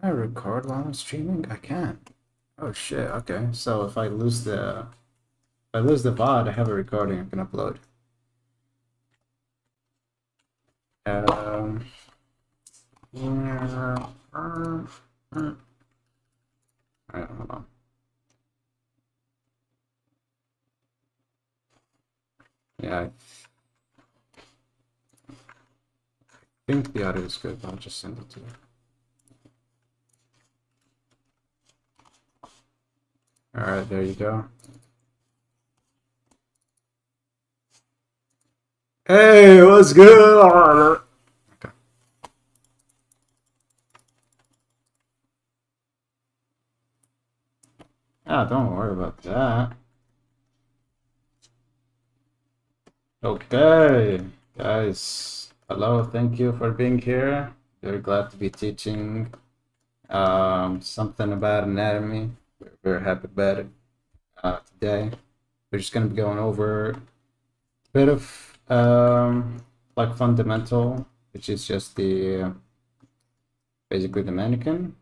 I record while I'm streaming? I can't. Oh shit, okay. So if I lose the VOD, I have a recording I can upload. Um yeah, Alright, hold on. Yeah, I think the audio is good, but I'll just send it to you. Alright, there you go. Hey, what's good? Okay. Ah, don't worry about that. Okay, guys. Hello, thank you for being here. Very glad to be teaching something about anatomy. We're very happy about it. Today, we're just going to be going over a bit of like fundamental, which is just the basically the mannequin.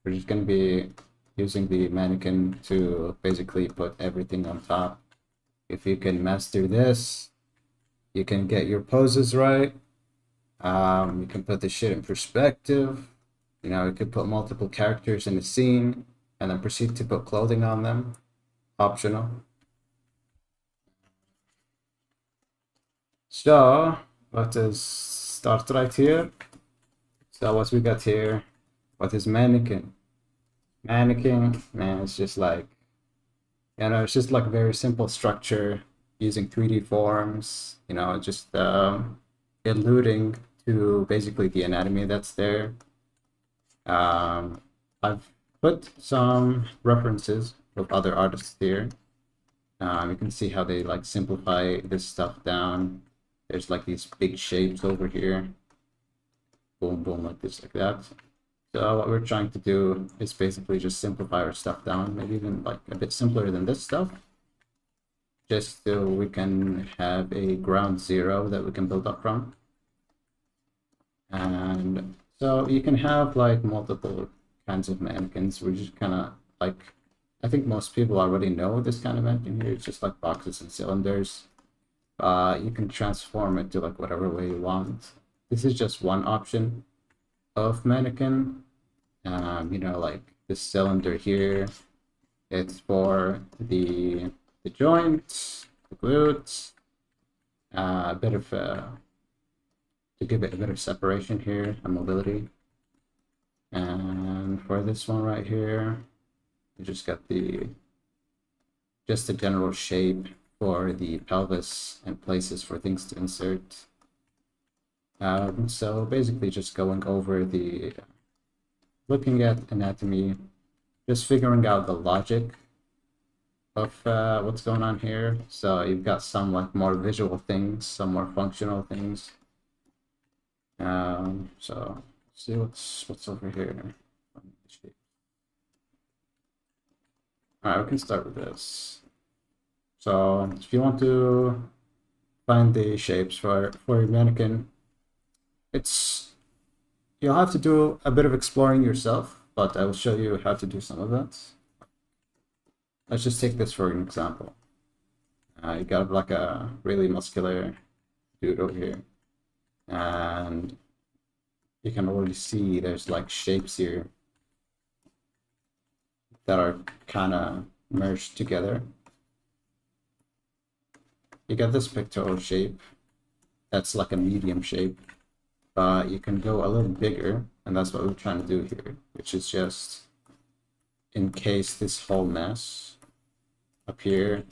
We're just going to be using the mannequin to basically put everything on top. If you can master this, you can get your poses right. You can put the shit in perspective. You know, you could put multiple characters in a scene and then proceed to put clothing on them. Optional. So let us start right here. So what we got here, what is mannequin? Mannequin, man, it's just like, it's just like a very simple structure using 3D forms, just alluding to basically the anatomy that's there. I've put some references of other artists here. You can see how they like simplify this stuff down. There's like these big shapes over here. Boom, boom, like this, like that. So what we're trying to do is basically just simplify our stuff down, maybe even like a bit simpler than this stuff, just so we can have a ground zero that we can build up from. And so you can have like multiple kinds of mannequins. We're just kind of like, I think most people already know this kind of mannequin here. It's just like boxes and cylinders. You can transform it to like whatever way you want. This is just one option of mannequin. Like this cylinder here, it's for the joints, the glutes, a bit of to give it a bit of separation here and mobility. And for this one right here, you just got just the general shape for the pelvis and places for things to insert. So basically just going over looking at anatomy, just figuring out the logic of what's going on here. So you've got some like more visual things, some more functional things. So see what's over here. All right, we can start with this. So if you want to find the shapes for your mannequin, it's you'll have to do a bit of exploring yourself, but I will show you how to do some of that. Let's just take this for an example. You got like a really muscular dude over here, and you can already see there's like shapes here that are kind of merged together. You get this pectoral shape that's like a medium shape, but you can go a little bigger, and that's what we're trying to do here, which is just encase this whole mass up here,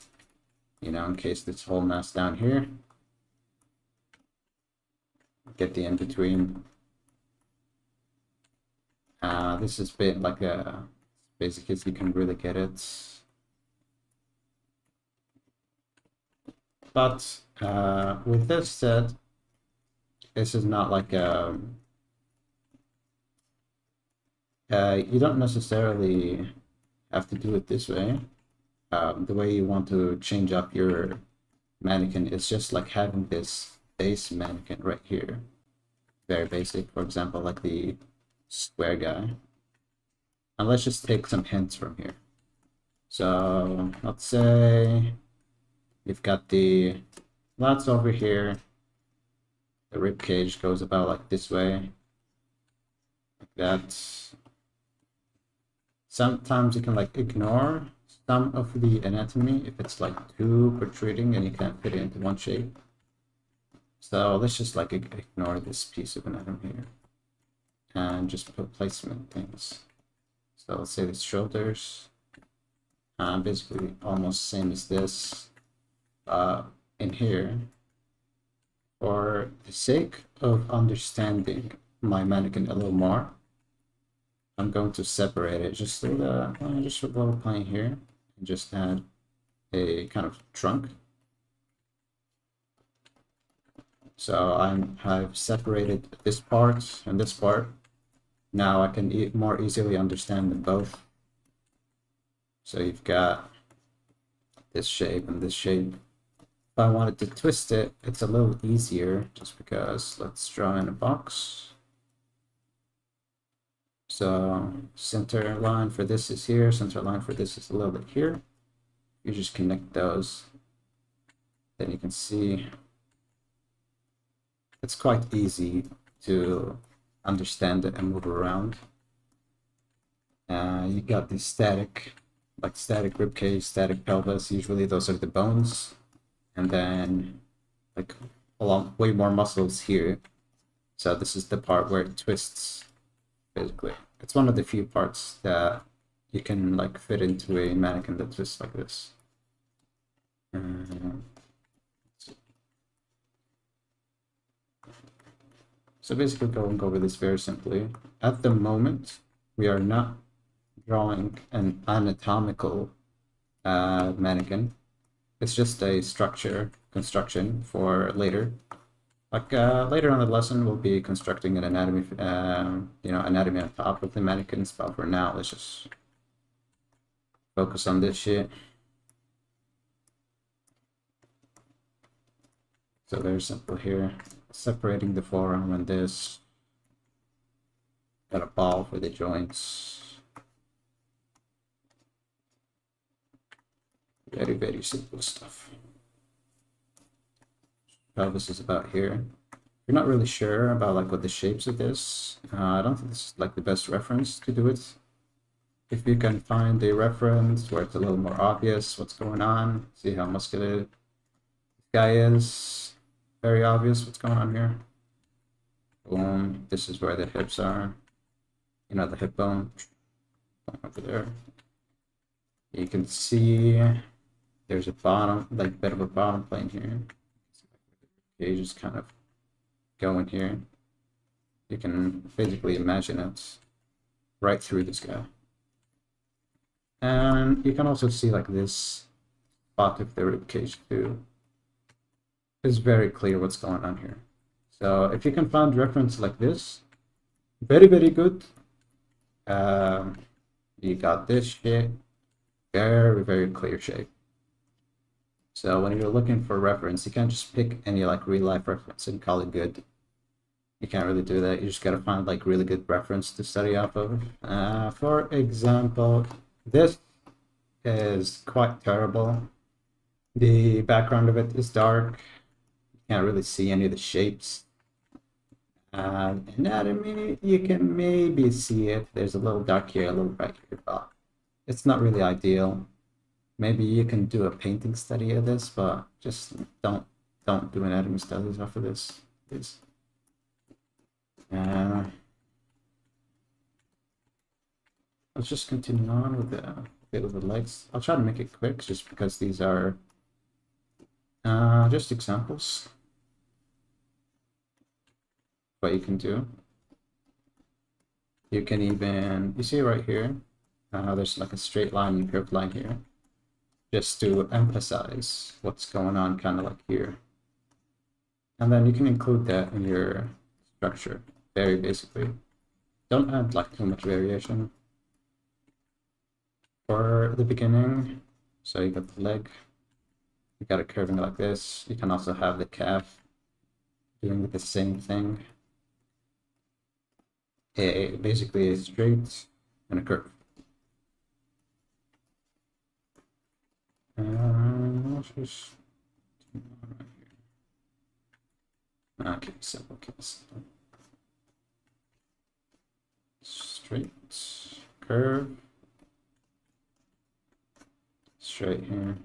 encase this whole mass down here, get the in-between. This is bit like a basic as you can really get it. But with this said, this is not like you don't necessarily have to do it this way. The way you want to change up your mannequin is just like having this base mannequin right here. Very basic, for example, like the square guy. And let's just take some hints from here. So let's say you've got the lats over here. The rib cage goes about like this way, like that. Sometimes you can like ignore some of the anatomy if it's like too protruding and you can't fit it into one shape. So let's just like ignore this piece of anatomy here and just put placement things. So let's say the shoulders, basically almost same as this. In here, for the sake of understanding my mannequin a little more, I'm going to separate it just so that just a little plane here and just add a kind of trunk. So I've separated this part and this part. Now I can more easily understand them both. So you've got this shape and this shape. If I wanted to twist it, it's a little easier just because let's draw in a box. So center line for this is here, center line for this is a little bit here. You just connect those, then you can see it's quite easy to understand it and move around. You got the static ribcage, static pelvis. Usually those are the bones, and then like way more muscles here. So this is the part where it twists. Basically, it's one of the few parts that you can like fit into a mannequin that twists like this. So basically, going over this very simply. At the moment, we are not drawing an anatomical mannequin. It's just a construction for later. Like later on in the lesson, we'll be constructing an anatomy, anatomy on top of the mannequins. But for now, let's just focus on this shit. So very simple here. Separating the forearm and this. Got a ball for the joints. Very, very simple stuff. Pelvis is about here. If you're not really sure about like what the shapes of this, I don't think this is like the best reference to do it. If you can find a reference where it's a little more obvious what's going on, see how muscular this guy is. Very obvious what's going on here. Boom. This is where the hips are. You know, the hip bone over there. You can see there's a bottom, like bit of a bottom plane here. You just kind of go in here. You can basically imagine it's right through this guy. And you can also see like this spot of the rib cage too. It's very clear what's going on here. So if you can find reference like this, very, very good. You got this shit, very, very clear shape. So when you're looking for reference, you can't just pick any like real life reference and call it good. You can't really do that. You just gotta find like really good reference to study off of. For example, this is quite terrible. The background of it is dark. You can't really see any of the shapes. Anatomy, you can maybe see it. There's a little dark here, a little bright here, but it's not really ideal. Maybe you can do a painting study of this, but just don't do anatomy studies off of this, please. Let's just continue on with the bit of the legs. I'll try to make it quick, just because these are just examples. What you can do. You can even, you see right here, there's like a straight line and curved line here, just to emphasize what's going on kind of like here. And then you can include that in your structure, very basically. Don't add like too much variation for the beginning. So you got the leg, you got it curving like this. You can also have the calf doing the same thing. Basically a straight and a curve. Just keep it simple, keep it simple. Straight, curve, straight here,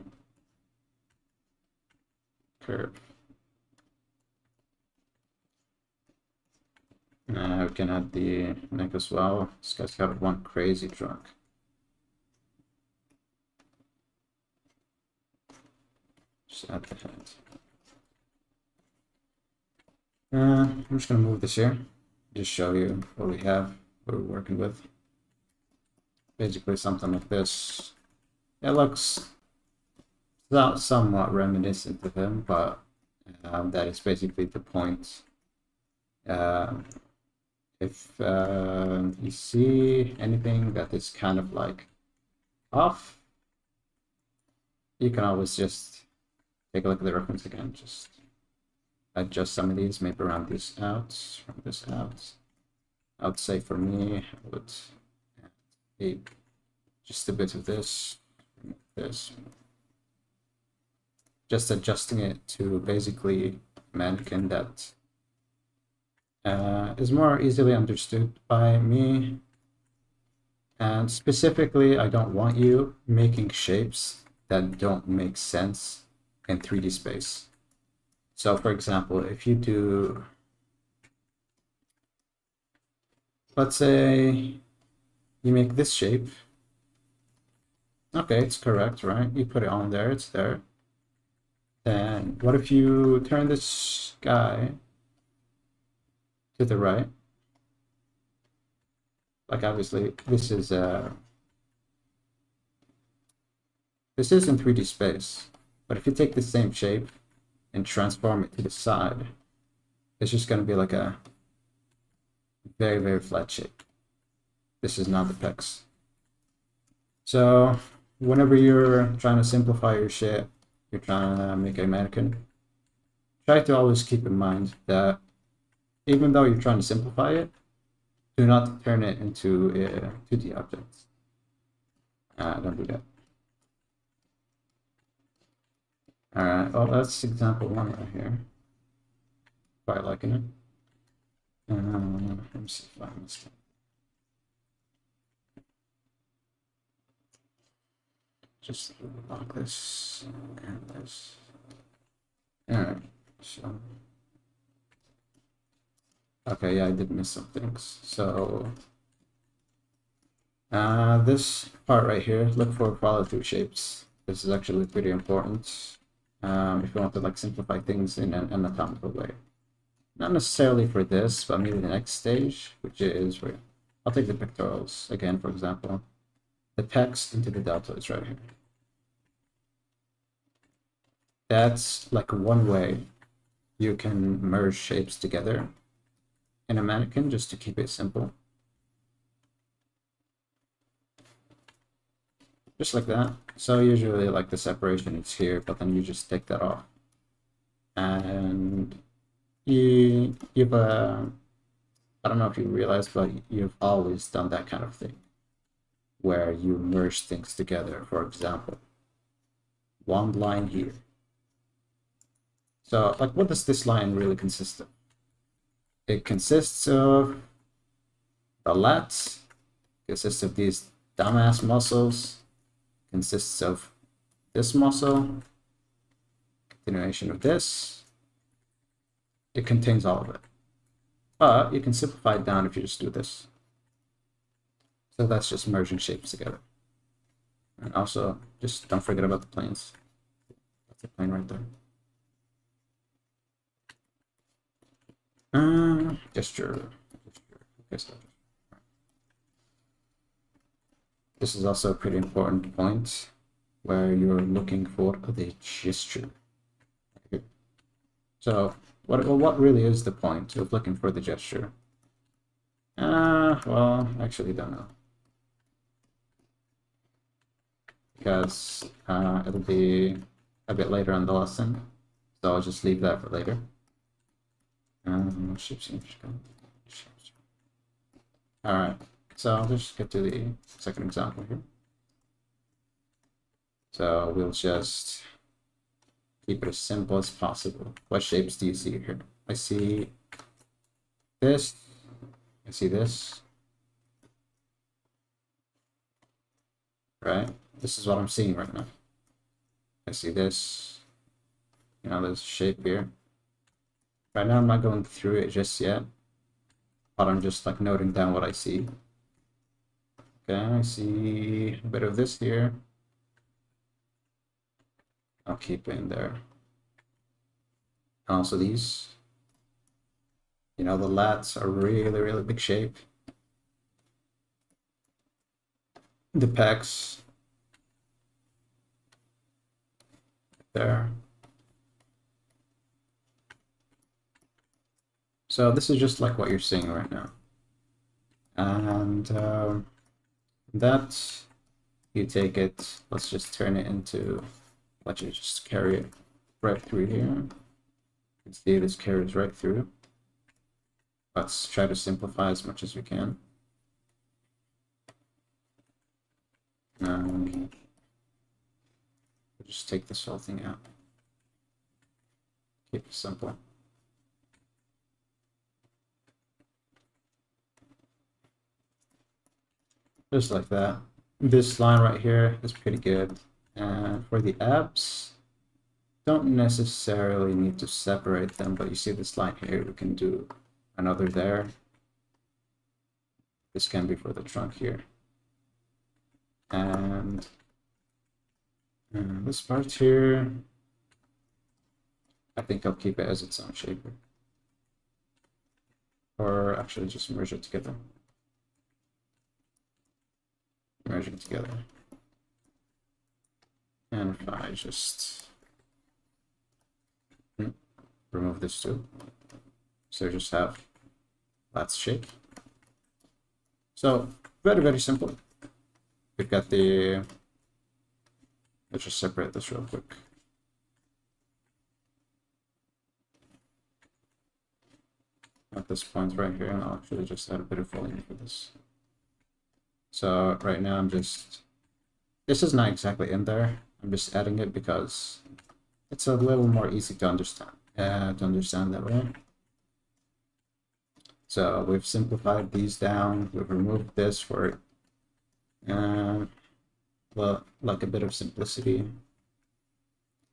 curve. We can add the neck as well. This guy's got one crazy trunk. Just add the head. I'm just gonna move this here. Just show you what we have, what we're working with. Basically something like this. It looks somewhat reminiscent of him, but that is basically the point. If you see anything that is kind of like off, you can always just take a look at the reference again, just adjust some of these, maybe round these out, round this out. I would say for me, I would add just a bit of this, just adjusting it to basically Mannequin that is more easily understood by me. And specifically, I don't want you making shapes that don't make sense in 3D space. So for example, if you do, let's say you make this shape. Okay, it's correct, right? You put it on there, it's there. Then what if you turn this guy to the right? Like obviously this is in 3D space, but if you take the same shape and transform it to the side, it's just going to be like a very, very flat shape. This is not the pecs. So whenever you're trying to simplify your shit, you're trying to make a mannequin, try to always keep in mind that even though you're trying to simplify it, do not turn it into a 2D object. Don't do that. All right, well, that's example one right here. Quite liking it. Let me see if I missed it. Just lock this and this. All right, so. Okay, yeah, I did miss some things. So this part right here, look for follow-through shapes. This is actually pretty important if you want to like simplify things in an anatomical way. Not necessarily for this, but maybe the next stage, which is where I'll take the pectorals again, for example. The pecs into the deltoids right here. That's like one way you can merge shapes together in a mannequin, just to keep it simple. Just like that. So usually like the separation is here, but then you just take that off. And you've I don't know if you realize, but you've always done that kind of thing where you merge things together. For example, one line here. So like, what does this line really consist of? It consists of the lats, consists of these dumbass muscles, consists of this muscle, continuation of this. It contains all of it. But you can simplify it down if you just do this. So that's just merging shapes together. And also, just don't forget about the planes. That's a plane right there. Gesture. Okay, so this is also a pretty important point where you're looking for the gesture. So what really is the point of looking for the gesture? Well, I actually don't know. Because it'll be a bit later in the lesson, so I'll just leave that for later. Alright, so I'll just get to the second example here. So we'll just keep it as simple as possible. What shapes do you see here? I see this. I see this. Right? This is what I'm seeing right now. I see this. You know, there's a shape here. Right now I'm not going through it just yet, but I'm just like noting down what I see. Okay, I see a bit of this here. I'll keep it in there. And also these. You know, the lats are really, really big shape. The pecs. There. So this is just like what you're seeing right now. And that, you take it, let's just turn it into, let you just carry it right through here. You can see this carries right through. Let's try to simplify as much as we can. We'll just take this whole thing out. Keep it simple. Just like that. This line right here is pretty good. And for the abs, don't necessarily need to separate them, but you see this line here, we can do another there. This can be for the trunk here. And this part here, I think I'll keep it as its own shape. Or actually just merge it together. Merge it together. And if I just remove this too. So just have that shape. So very, very simple. We've got the, let's just separate this real quick. At this point right here, and I'll actually just add a bit of volume for this. So right now I'm just, this is not exactly in there. I'm just adding it because it's a little more easy to understand that way. So we've simplified these down. We've removed this for, well, like a bit of simplicity.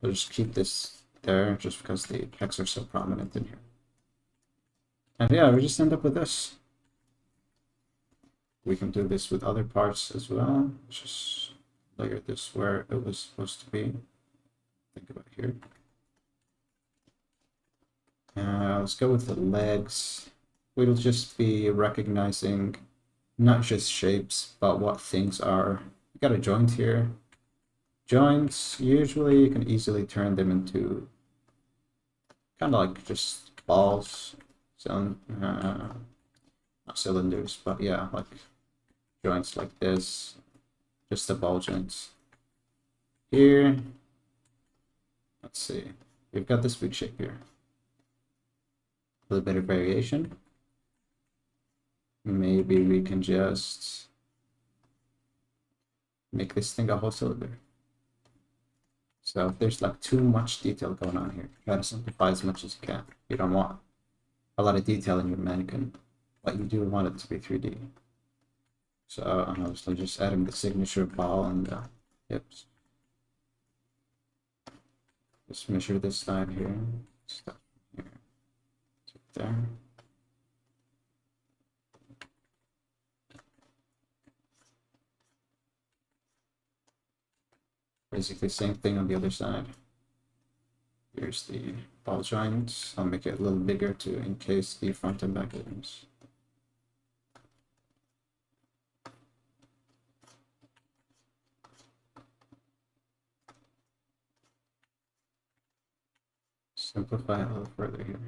We'll just keep this there just because the pecs are so prominent in here. And yeah, we just end up with this. We can do this with other parts as well. Just layer this where it was supposed to be. Think about here. Let's go with the legs. We'll just be recognizing not just shapes, but what things are. We got a joint here. Joints, usually you can easily turn them into kind of like just balls. So, not cylinders, but yeah, like joints like this, just the ball joints. Here, let's see, we've got this big shape here. A little bit of variation. Maybe we can just make this thing a whole cylinder. So if there's like too much detail going on here, try to simplify as much as you can. You don't want a lot of detail in your mannequin, but you do want it to be 3D. So I'm obviously just adding the signature ball and the hips. Just measure this side here, stuff here, there. Basically same thing on the other side. Here's the ball joint. I'll make it a little bigger to encase the front and back limbs. Simplify a little further here.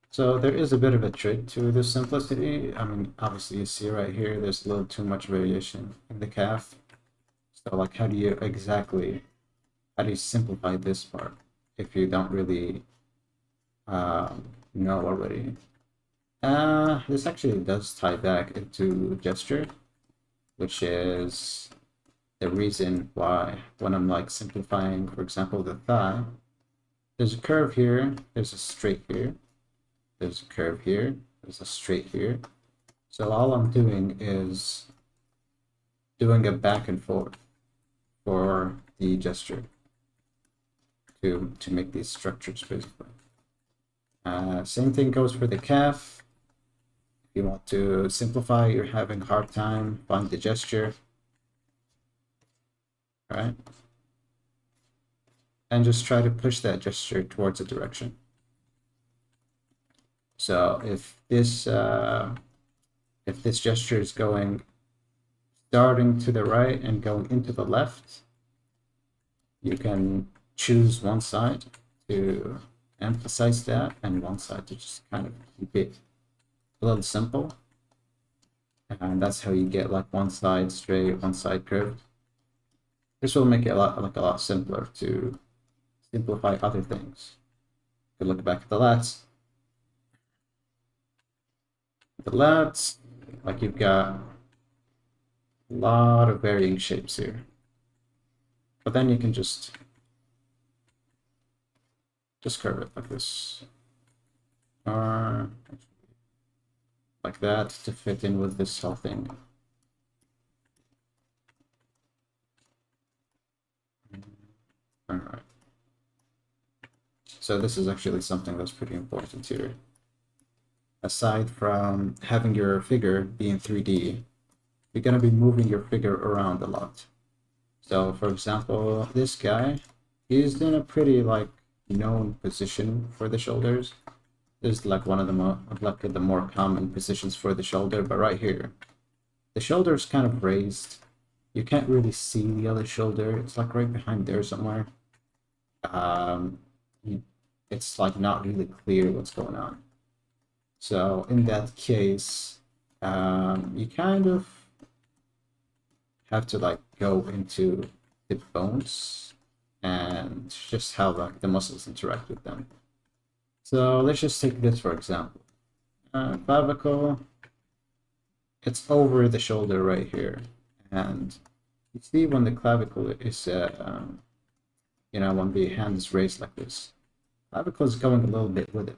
So there is a bit of a trick to this simplicity. I mean, obviously you see right here, there's a little too much variation in the calf. So like, how do you simplify this part if you don't really know already? This actually does tie back into gesture, which is the reason why when I'm like simplifying, for example, the thigh, there's a curve here, there's a straight here, there's a curve here, there's a straight here. So all I'm doing is doing a back and forth for the gesture to make these structures basically. Same thing goes for the calf. If you want to simplify, you're having a hard time, find the gesture, right? And just try to push that gesture towards a direction. So if this gesture is going starting to the right and going into the left, you can choose one side to emphasize that and one side to just kind of keep it a little simple. And that's how you get like one side straight, one side curved. This will make it a lot simpler to simplify other things. If you look back at the lats. The lats, like you've got a lot of varying shapes here. But then you can just curve it like this. Or like that to fit in with this whole thing. All right. So this is actually something that's pretty important here. Aside from having your figure be in 3D, you're gonna be moving your figure around a lot. So for example, this guy, he's in a pretty like known position for the shoulders. This is like one of the more common positions for the shoulder, but right here, the shoulder is kind of raised. You can't really see the other shoulder. It's like right behind there somewhere. It's like not really clear what's going on. So in that case, you kind of have to like go into the bones and just how like the muscles interact with them. So let's just take this for example. Clavicle, it's over the shoulder right here, and you see when the clavicle is, you know, when the hand is raised like this, clavicle is going a little bit with it.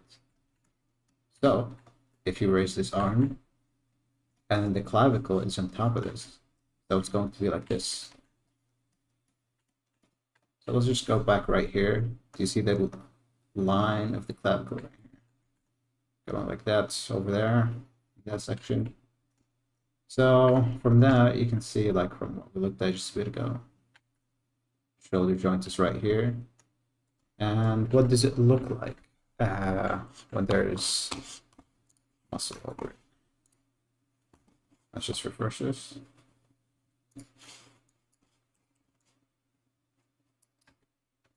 So if you raise this arm, and then the clavicle is on top of this, so it's going to be like this. So let's just go back right here. Do you see the line of the clavicle right here? Going like that over there, that section. So from that, you can see like from what we looked at just a bit ago, shoulder joint is right here. And what does it look like when there is muscle over it? Let's just refresh this.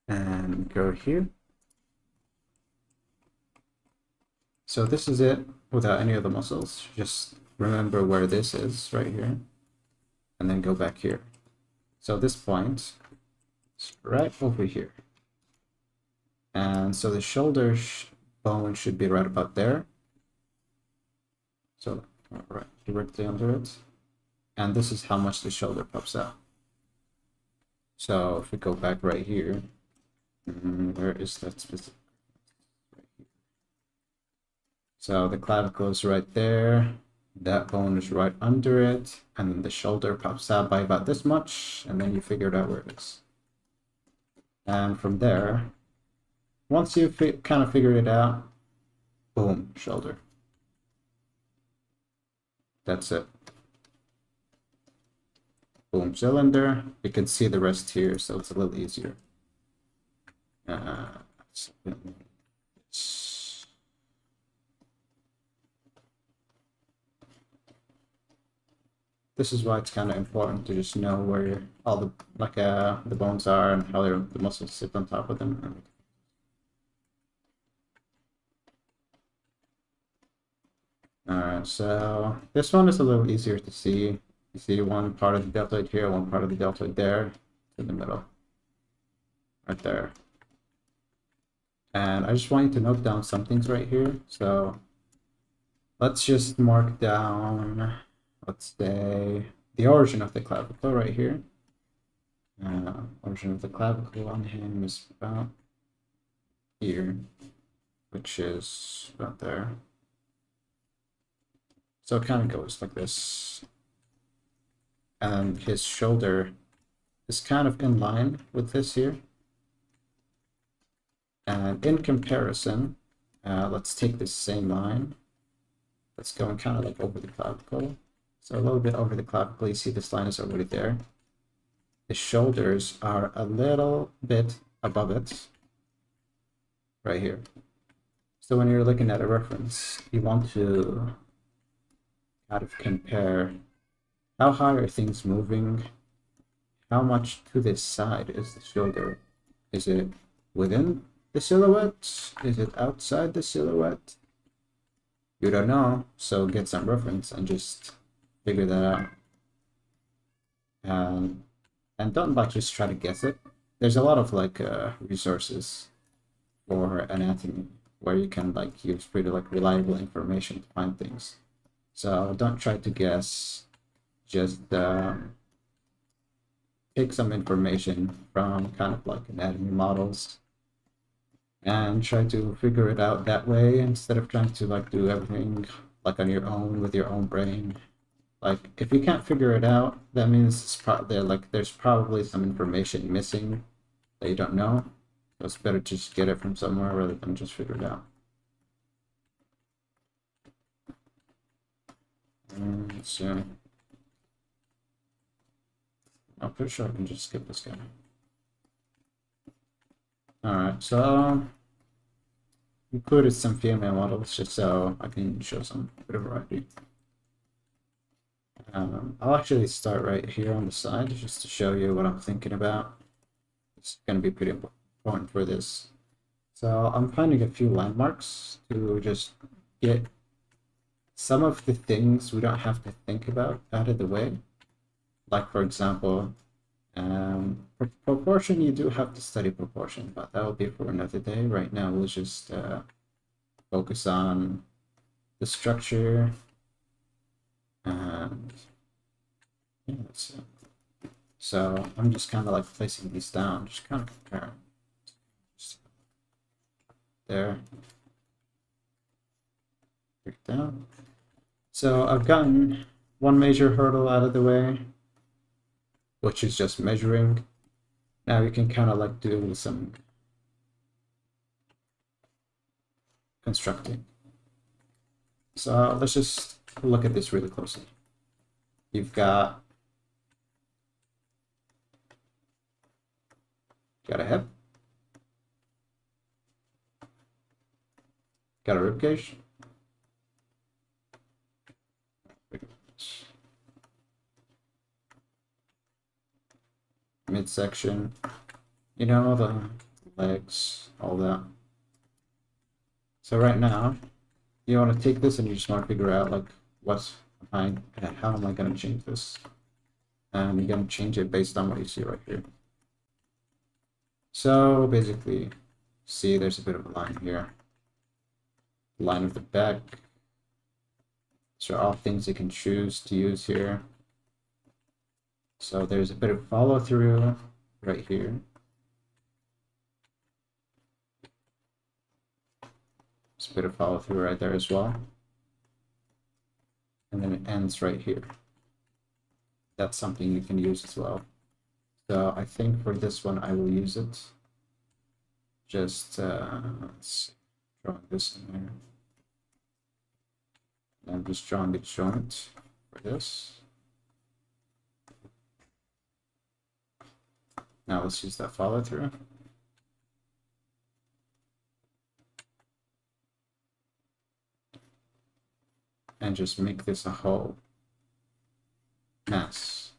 And go here. So this is it without any of the muscles. Just remember where this is right here, and then go back here. So this point is right over here. And so the shoulder bone should be right about there. So right directly under it. And this is how much the shoulder pops out. So if we go back right here, where is that specific? Right here. So the clavicle is right there. That bone is right under it. And then the shoulder pops out by about this much. And then you figured out where it is. And from there, once you kind of figured it out, boom, shoulder. That's it. Boom, cylinder. You can see the rest here, so it's a little easier. This is why it's kind of important to just know where all the the bones are and how the muscles sit on top of them. Alright, so this one is a little easier to see. You see one part of the deltoid here, one part of the deltoid there, in the middle. Right there. And I just want you to note down some things right here. So let's just mark down, let's say, the origin of the clavicle right here. Origin of the clavicle on him is about here, which is about there. So it kind of goes like this. And his shoulder is kind of in line with this here. And in comparison, let's take this same line. Let's go and kind of like over the clavicle. So a little bit over the clavicle, you see this line is already there. The shoulders are a little bit above it, right here. So when you're looking at a reference, you want to kind of compare how high are things moving, how much to this side is the shoulder. Is it within the silhouette? Is it outside the silhouette? You don't know, so get some reference and just figure that out. And don't like just try to guess it. There's a lot of like resources for anatomy where you can like use pretty like reliable information to find things. So don't try to guess. Just take some information from kind of like anatomy models and try to figure it out that way instead of trying to like do everything like on your own with your own brain. Like if you can't figure it out, that means there's probably some information missing that you don't know. So it's better to just get it from somewhere rather than just figure it out. So I'm pretty sure I can just skip this guy. Alright, so included some female models just so I can show some bit of variety. I'll actually start right here on the side just to show you what I'm thinking about. It's going to be pretty important for this. So I'm finding a few landmarks to just get some of the things we don't have to think about out of the way. Like for example, proportion, you do have to study proportion, but that will be for another day. Right now we'll just focus on the structure and yeah, let's see. So I'm just kind of like placing these down, just kind of comparing. There. Break down. So I've gotten one major hurdle out of the way, which is just measuring. Now we can kind of like do some constructing. So let's just look at this really closely. You've got a hip, got a rib cage, midsection, you know, the legs, all that. So right now, you want to take this and you just want to figure out like how am I going to change this? And you're going to change it based on what you see right here. So basically, see there's a bit of a line here. Line of the back. So all things you can choose to use here. So there's a bit of follow through right here. There's a bit of follow through right there as well. And then it ends right here. That's something you can use as well. So I think for this one, I will use it. Just let's draw this in there. And I'm just drawing the joint for this. Now let's use that follow through. And just make this a whole mass.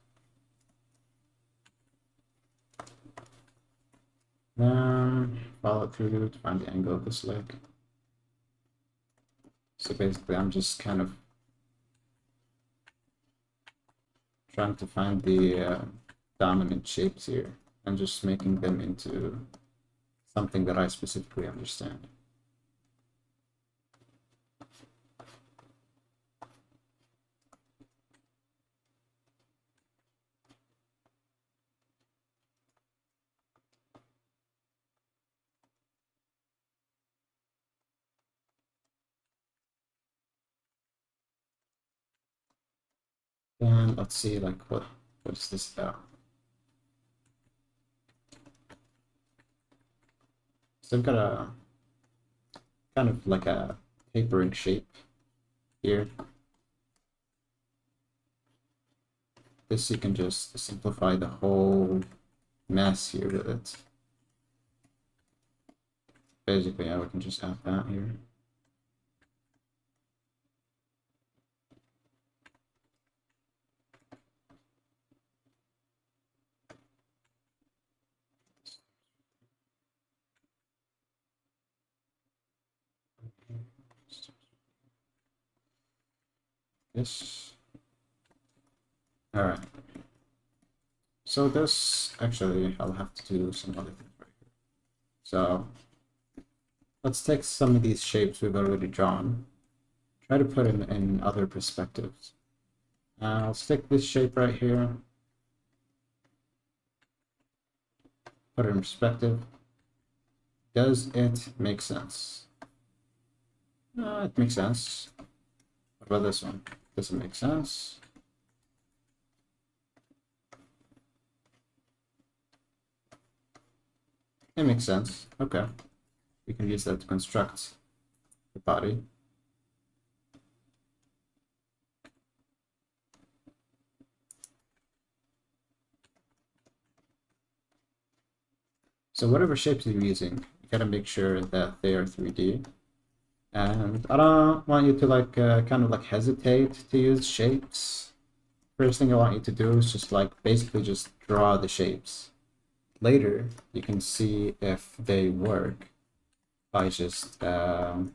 Then follow through to find the angle of this leg. So basically, I'm just kind of trying to find the dominant shapes here and just making them into something that I specifically understand. And let's see, like, what is this about? So I've got a kind of like a tapering shape here. This you can just simplify the whole mess here with it. Basically, yeah, we can just add that here. Yes. All right. So this, actually, I'll have to do some other things right here. So let's take some of these shapes we've already drawn, try to put in other perspectives. I'll stick this shape right here, put it in perspective. Does it make sense? It makes sense. What about this one? Does it make sense? It makes sense. Okay. We can use that to construct the body. So whatever shapes you're using, you gotta make sure that they are 3D. And I don't want you to like kind of like hesitate to use shapes. First thing I want you to do is just like basically just draw the shapes. Later, you can see if they work by just kind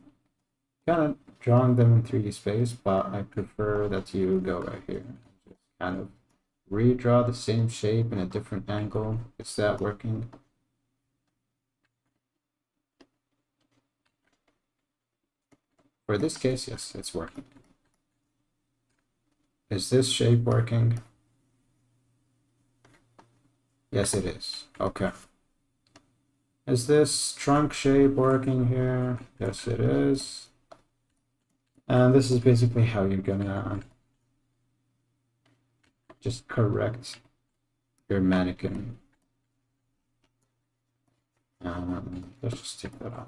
of drawing them in 3D space, but I prefer that you go right here. Just kind of redraw the same shape in a different angle. Is that working? For this case, yes, it's working. Is this shape working? Yes, it is. Okay. Is this trunk shape working here? Yes, it is. And this is basically how you're gonna just correct your mannequin. Let's just take that off.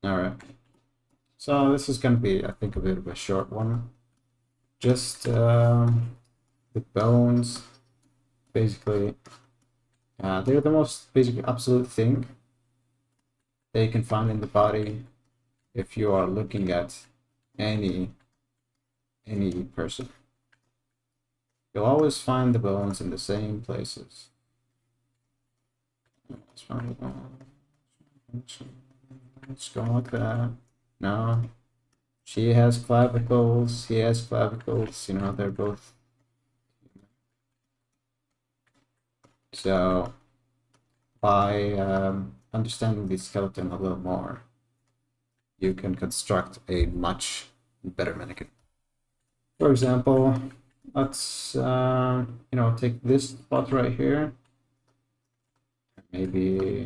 All right. So this is going to be, I think, a bit of a short one. Just the bones, basically, they're the most basic absolute thing that you can find in the body if you are looking at any person. You'll always find the bones in the same places. Let's find the bones. Let's go like that. No. She has clavicles, he has clavicles, you know, they're both. So by understanding the skeleton a little more, you can construct a much better mannequin. For example, let's you know, take this spot right here, maybe